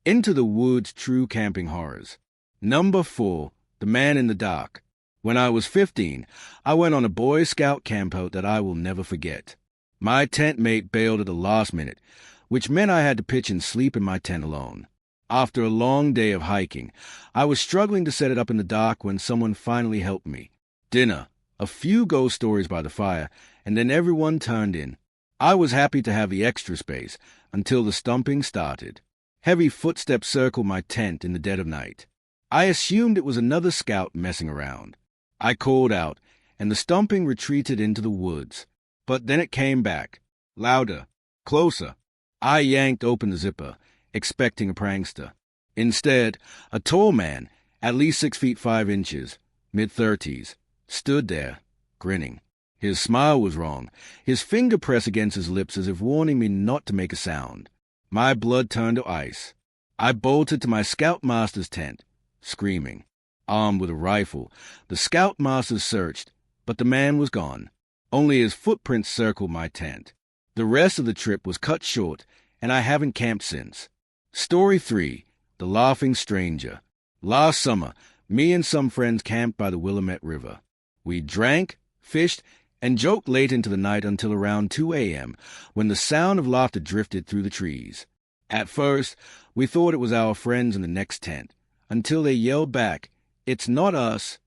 Into the Woods True Camping Horrors. Number 4. The Man in the Dark. When I was 15, I went on a Boy Scout campout that I will never forget. My tent mate bailed at the last minute, which meant I had to pitch and sleep in my tent alone. After a long day of hiking, I was struggling to set it up in the dark when someone finally helped me. Dinner, a few ghost stories by the fire, and then everyone turned in. I was happy to have the extra space until the stomping started. Heavy footsteps circled my tent in the dead of night. I assumed it was another scout messing around. I called out, and the stomping retreated into the woods. But then it came back, louder, closer. I yanked open the zipper, expecting a prankster. Instead, a tall man, at least 6 feet 5 inches, mid-30s, stood there, grinning. His smile was wrong, his finger pressed against his lips as if warning me not to make a sound. My blood turned to ice. I bolted to my scoutmaster's tent, screaming. Armed with a rifle, the scoutmaster searched, but the man was gone. Only his footprints circled my tent. The rest of the trip was cut short, and I haven't camped since. Story 3. The Laughing Stranger. Last summer, me and some friends camped by the Willamette River. We drank, fished, and joked late into the night until around 2 a.m., when the sound of laughter drifted through the trees. At first, we thought it was our friends in the next tent, until they yelled back, "It's not us."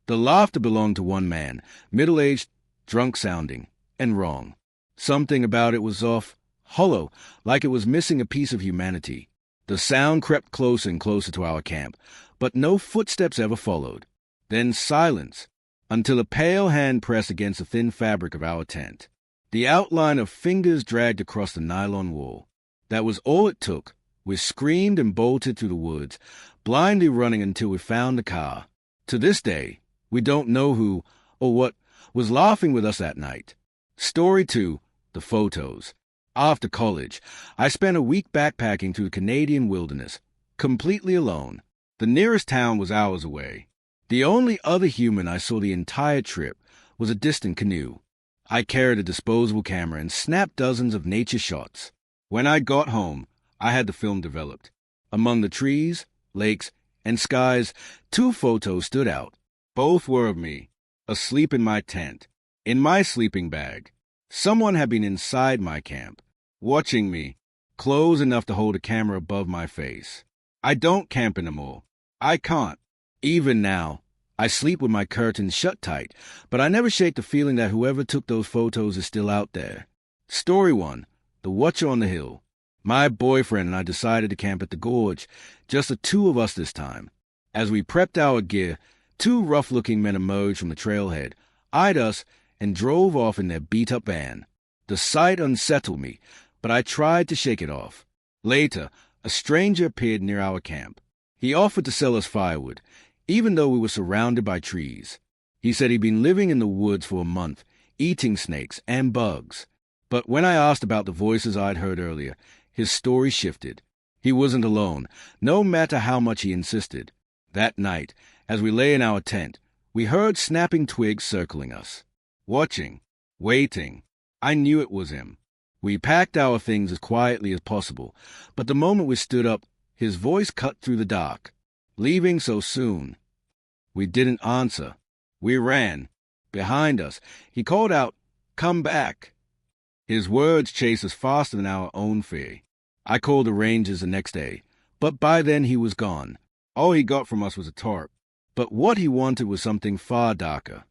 The laughter belonged to one man, middle-aged, drunk-sounding, and wrong. Something about it was off, hollow, like it was missing a piece of humanity. The sound crept closer and closer to our camp, but no footsteps ever followed. Then silence, until a pale hand pressed against the thin fabric of our tent. The outline of fingers dragged across the nylon wall. That was all it took. We screamed and bolted through the woods, blindly running until we found the car. To this day, we don't know who or what was laughing with us that night. Story 2. The Photos. After college, I spent a week backpacking through the Canadian wilderness, completely alone. The nearest town was hours away. The only other human I saw the entire trip was a distant canoe. I carried a disposable camera and snapped dozens of nature shots. When I got home, I had the film developed. Among the trees, lakes, and skies, 2 photos stood out. Both were of me, asleep in my tent, in my sleeping bag. Someone had been inside my camp, watching me, close enough to hold a camera above my face. I don't camp anymore. I can't. Even now, I sleep with my curtains shut tight, but I never shake the feeling that whoever took those photos is still out there. Story 1. The Watcher on the Hill. My boyfriend and I decided to camp at the gorge, just the 2 of us this time. As we prepped our gear, 2 rough-looking men emerged from the trailhead, eyed us, and drove off in their beat-up van. The sight unsettled me, but I tried to shake it off. Later, a stranger appeared near our camp. He offered to sell us firewood, even though we were surrounded by trees. He said he'd been living in the woods for a month, eating snakes and bugs. But when I asked about the voices I'd heard earlier, his story shifted. He wasn't alone, no matter how much he insisted. That night, as we lay in our tent, we heard snapping twigs circling us. Watching, waiting. I knew it was him. We packed our things as quietly as possible, but the moment we stood up, his voice cut through the dark. Leaving so soon. We didn't answer. We ran. Behind us, he called out, "Come back." His words chased us faster than our own fear. I called the rangers the next day, but by then he was gone. All he got from us was a tarp. But what he wanted was something far darker.